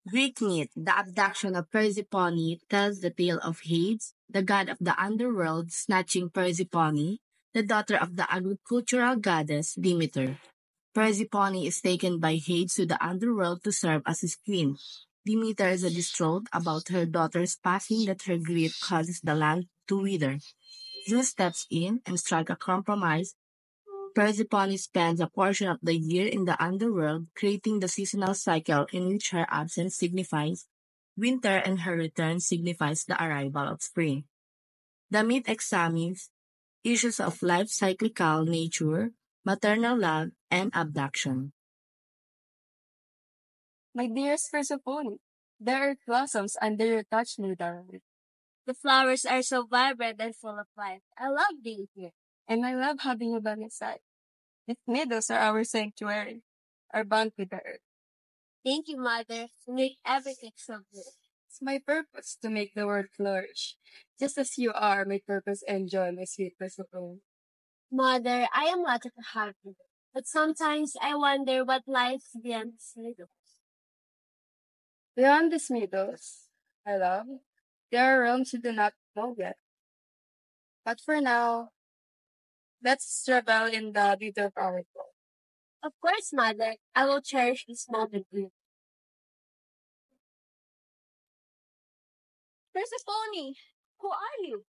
Greek myth, the abduction of Persephone, tells the tale of Hades, the god of the underworld, snatching Persephone, the daughter of the agricultural goddess Demeter. Persephone is taken by Hades to the underworld to serve as his queen. Demeter is distraught about her daughter's passing that her grief causes the land to wither. Zeus steps in and strikes a compromise. Persephone spends a portion of the year in the underworld, creating the seasonal cycle in which her absence signifies winter and her return signifies the arrival of spring. The myth examines issues of life cyclical nature, maternal love, and abduction. My dearest Persephone, there are blossoms under your touch, my darling. The flowers are so vibrant and full of life. I love being here. And I love having you by my side. These meadows are our sanctuary, our bond with the earth. Thank you, Mother. You make everything so good. It's my purpose to make the world flourish. Just as you are my purpose and joy, my sweet Persephone. Mother, I am not happy, but sometimes I wonder what lies beyond this little. Beyond these meadows, I love, there are realms you do not know yet. But for now, let's travel in the beauty of our soul. Of course, Mother, I will cherish this moment with you. Persephone, who are you?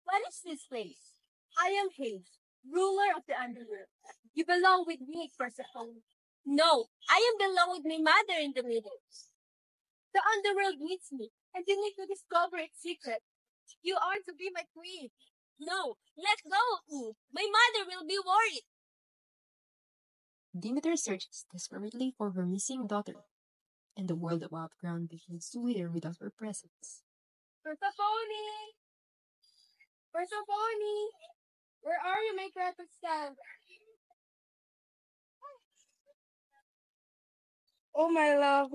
What is this place? I am Hades, ruler of the underworld. You belong with me, Persephone. No, I am belong with my mother in the meadows. The underworld needs me, and you need to discover its secret. You are to be my queen. No, let go of me. My mother will be worried. Demeter searches desperately for her missing daughter, and the world above ground begins to wither without her presence. Persephone! Persephone! Where are you, my precious child? Oh, my love,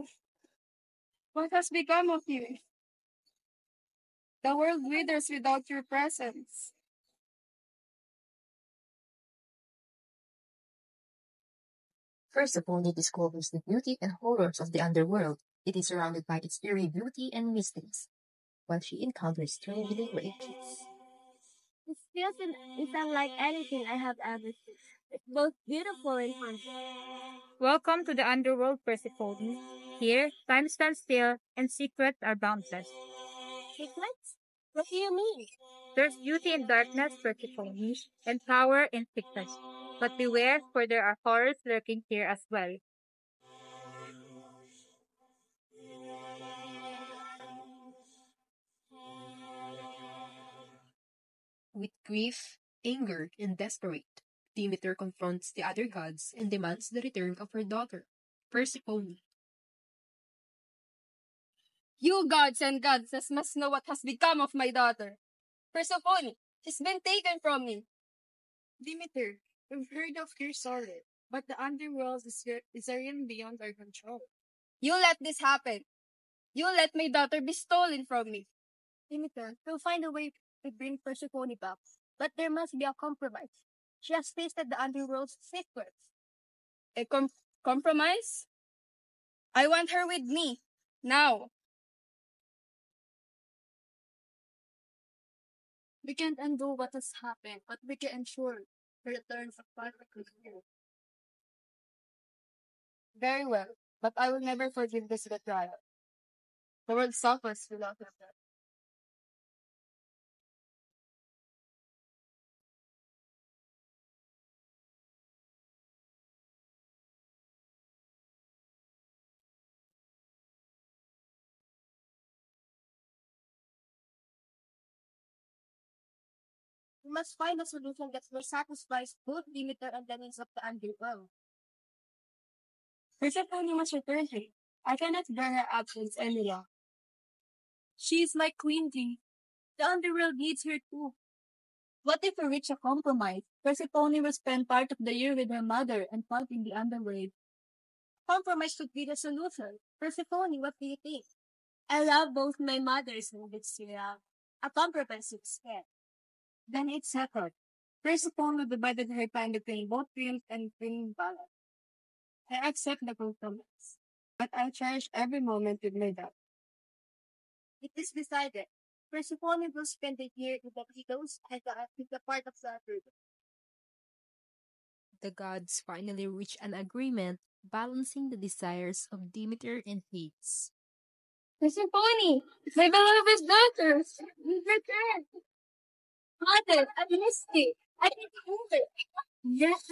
what has become of you? The world withers without your presence. Persephone discovers the beauty and horrors of the underworld. It is surrounded by its eerie beauty and mysteries, while she encounters strangely creatures. This field is unlike anything I have ever seen. It's both beautiful and haunting. Welcome to the underworld, Persephone. Here, time stands still and secrets are boundless. Secrets? What do you mean? There's beauty in darkness, Persephone, and power in sickness. But beware, for there are horrors lurking here as well. With grief, anger, and desperate, Demeter confronts the other gods and demands the return of her daughter, Persephone. You gods and goddesses must know what has become of my daughter. Persephone, she's been taken from me. Demeter, we've heard of your sorrow, but the underworld is a realm beyond our control. You let this happen. You let my daughter be stolen from me. Demeter, we'll find a way to bring Persephone back. But there must be a compromise. She has tasted the underworld's secrets. A compromise? I want her with me. Now. We can't undo what has happened, but we can ensure the return of perfect you. Very well. But I will never forgive this betrayal. The world suffers without her death. We must find a solution that will satisfy both Demeter and the needs of the underworld. Persephone must return here. I cannot bear her absence any longer. She is my queen, the underworld needs her too. What if we reach a compromise? Persephone will spend part of the year with her mother and part in the underworld. Compromise could be the solution. Persephone, what do you think? I love both my mothers and Vixia. A compromise is fair. Then it's settled. Persephone will divide her time between both dreams and dream balance. I accept the compromise. but I cherish every moment with my dad. It is decided. Persephone will spend the year in the meadows and the part of the earth. The gods finally reach an agreement, balancing the desires of Demeter and Hades. Persephone, my beloved daughter, you returned. Mother, I missed you. I didn't move it. Yes,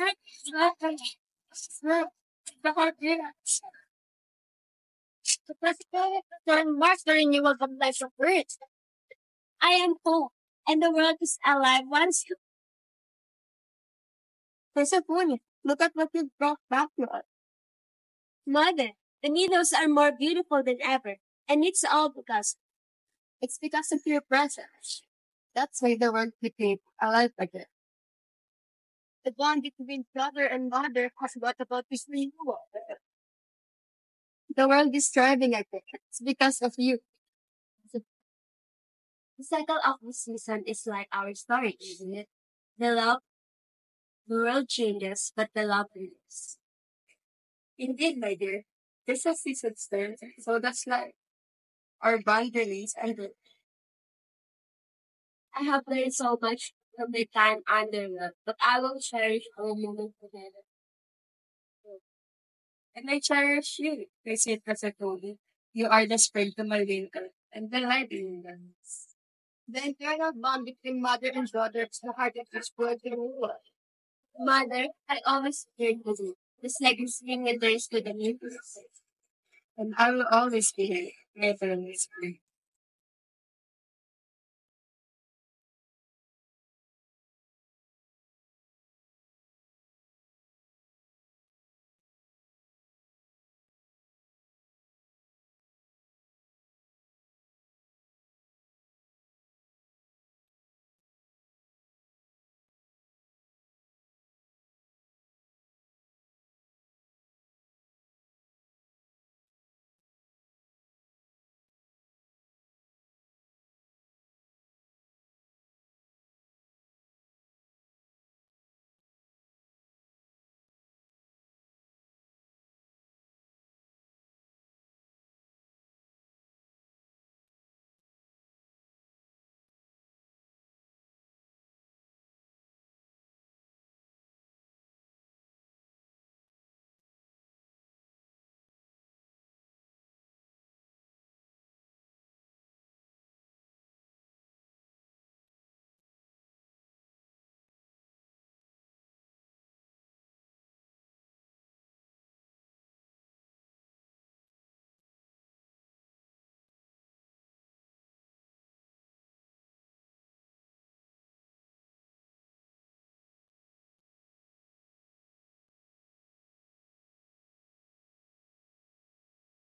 sir. The heart reacts. The Persephone return marks the renewal of life of earth. I am home, and the world is alive once. Persephone, look at what you brought back to us. Mother, the meadows are more beautiful than ever, and it's because of your presence. That's why the world became alive again. The bond between father and mother has brought about this renewal. The world is thriving again. It's because of you. The cycle of this season is like our story, isn't it? The love, the world changes, but the love remains. Indeed, my dear. This is season's turn, so that's life. Our bond remains endless. I have learned so much from the time under love, but I will cherish our moment together. And I cherish you. I said Persephone. You are the spring to my winter, and the light in the dance. The eternal bond between mother and daughter is the heart of this world renewal. Mother, I always cared for you. This legacy returns to the new. And I will always be here, never in this spring.